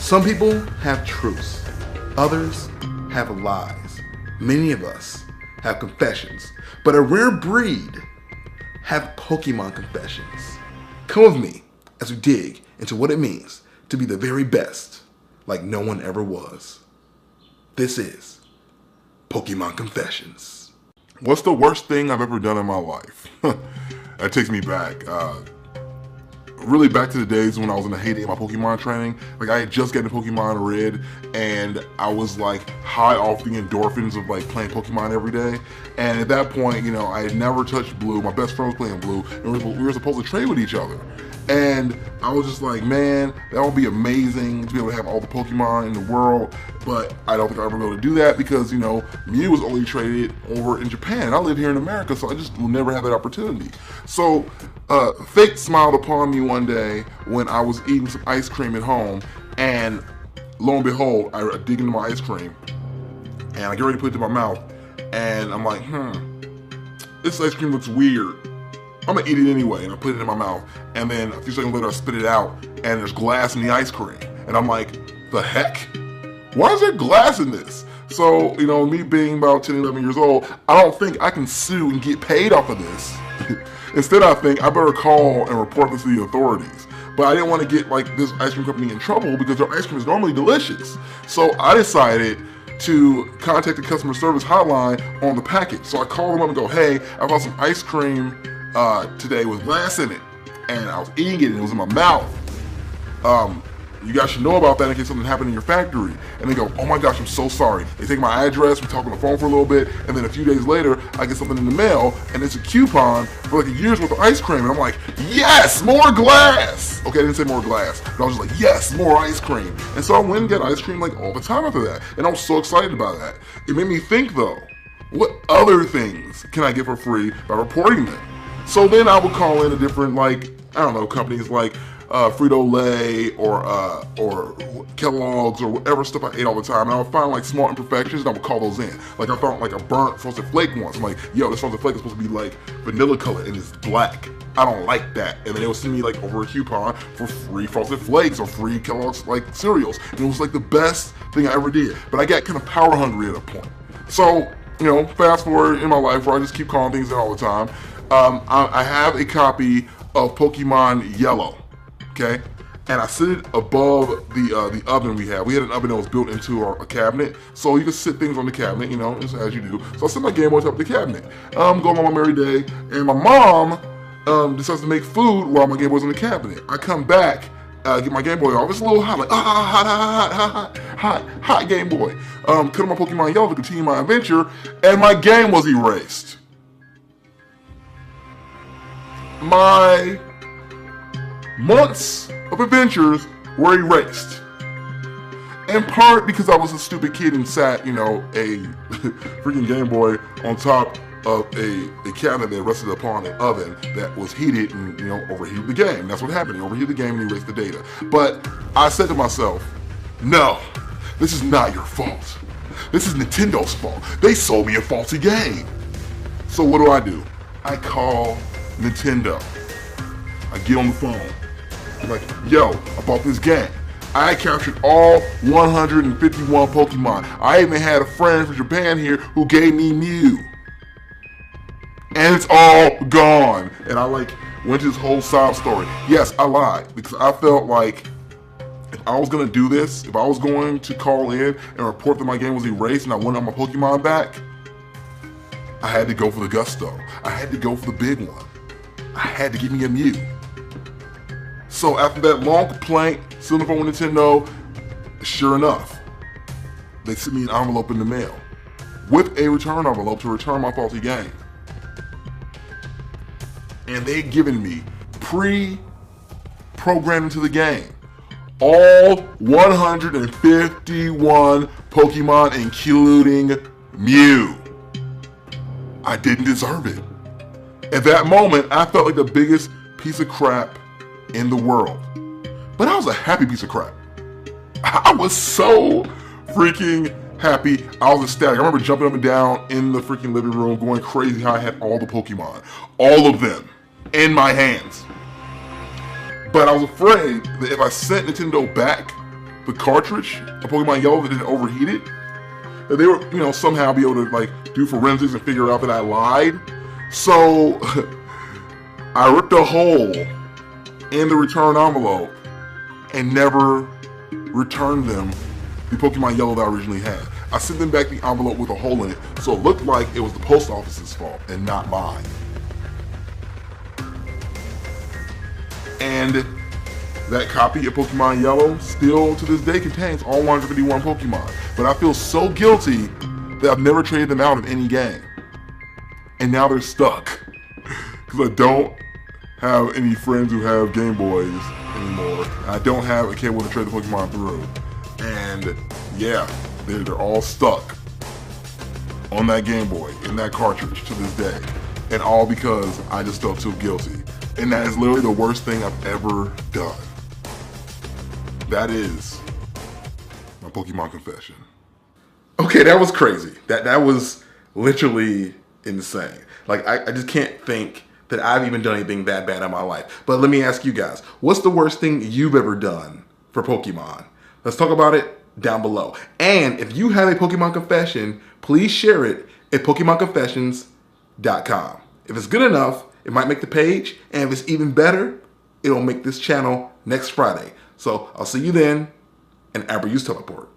Some people have truths, others have lies. Many of us have confessions, but a rare breed have Pokemon confessions. Come with me as we dig into what it means to be the very best, like no one ever was. This is Pokemon Confessions. What's the worst thing I've ever done in my life? That takes me back. Really back to the days when I was in the heyday of my Pokemon training. Like, I had just gotten Pokemon Red, and I was like high off the endorphins of like playing Pokemon every day. And at that point, you know, I had never touched Blue. My best friend was playing Blue, and we were supposed to trade with each other. And I was just like, man, that would be amazing to be able to have all the Pokemon in the world, but I don't think I'll ever be able to do that because, you know, Mew was only traded over in Japan, and I live here in America, so I just will never have that opportunity. So, fate smiled upon me one day when I was eating some ice cream at home, and lo and behold, I dig into my ice cream, and I get ready to put it in my mouth, and I'm like, this ice cream looks weird. I'm gonna eat it anyway, and I put it in my mouth, and then a few seconds later I spit it out, and there's glass in the ice cream, and I'm like, the heck? Why is there glass in this? So, you know, me being about 10, 11 years old, I don't think I can sue and get paid off of this. Instead, I think I better call and report this to the authorities. But I didn't want to get like this ice cream company in trouble because their ice cream is normally delicious. So I decided to contact the customer service hotline on the package. So I called them up and go, hey, I bought some ice cream today with glass in it, and I was eating it and it was in my mouth. You guys should know about that in case something happened in your factory. And they go, oh my gosh, I'm so sorry. They take my address, we talk on the phone for a little bit, and then a few days later, I get something in the mail, and it's a coupon for like a year's worth of ice cream, and I'm like, yes, more glass! Okay, I didn't say more glass, but I was just like, yes, more ice cream. And so I went and got ice cream like all the time after that, and I was so excited about that. It made me think though, what other things can I get for free by reporting them? So then I would call in a different, like, I don't know, companies like Frito-Lay or Kellogg's or whatever stuff I ate all the time, and I would find like small imperfections and I would call those in. Like I found like a burnt Frosted Flake once. I'm like, yo, this Frosted Flake is supposed to be like vanilla color and it's black. I don't like that. And then they would send me like over a coupon for free Frosted Flakes or free Kellogg's like cereals. And it was like the best thing I ever did. But I got kind of power hungry at a point. So, you know, fast forward in my life where I just keep calling things in all the time. I have a copy of Pokemon Yellow. Okay, and I sit it above the oven we had. We had an oven that was built into our cabinet, so you can sit things on the cabinet, you know, as you do. So I sit my Game Boy on top of the cabinet. I'm going on my merry day, and my mom decides to make food while my Game Boy's in the cabinet. I come back, get my Game Boy off. It's a little hot, like hot Game Boy. Cut on my Pokemon Yellow to continue my adventure, and my game was erased. My months of adventures were erased. In part because I was a stupid kid and sat, you know, a freaking Game Boy on top of a cabinet that rested upon an oven that was heated and, you know, overheated the game. That's what happened. He overheated the game and erased the data. But I said to myself, no, this is not your fault. This is Nintendo's fault. They sold me a faulty game. So what do? I call Nintendo. I get on the phone. I'm like, yo, I bought this game. I captured all 151 Pokemon. I even had a friend from Japan here who gave me Mew. And it's all gone. And I like went to this whole sob story. Yes, I lied because I felt like if I was gonna do this, if I was going to call in and report that my game was erased and I wanted my Pokemon back, I had to go for the gusto. I had to go for the big one. I had to give me a Mew. So after that long complaint, still on the phone with Nintendo, sure enough, they sent me an envelope in the mail with a return envelope to return my faulty game. And they'd given me pre-programmed into the game all 151 Pokemon, including Mew. I didn't deserve it. At that moment, I felt like the biggest piece of crap in the world. But I was a happy piece of crap. I was so freaking happy. I was ecstatic. I remember jumping up and down in the freaking living room, going crazy how I had all the Pokemon. All of them in my hands. But I was afraid that if I sent Nintendo back the cartridge of Pokemon Yellow that didn't overheat it. That they were, somehow be able to like do forensics and figure out that I lied. So I ripped a hole in the return envelope and never returned them the Pokemon Yellow that I originally had. I sent them back the envelope with a hole in it, so it looked like it was the post office's fault and not mine. And that copy of Pokemon Yellow still to this day contains all 151 Pokemon. But I feel so guilty that I've never traded them out of any game. And now they're stuck. Because I don't have any friends who have Game Boys anymore. I don't have a cable to trade the Pokemon through. And yeah, they're all stuck on that Game Boy, in that cartridge to this day. And all because I just felt too guilty. And that is literally the worst thing I've ever done. That is my Pokemon confession. Okay, that was crazy. That was literally insane. Like, I just can't think that I've even done anything that bad in my life. But let me ask you guys, what's the worst thing you've ever done for Pokemon? Let's talk about it down below. And if you have a Pokemon confession, please share it at PokemonConfessions.com. If it's good enough, it might make the page. And if it's even better, it'll make this channel next Friday. So I'll see you then, and Amber Use Teleport.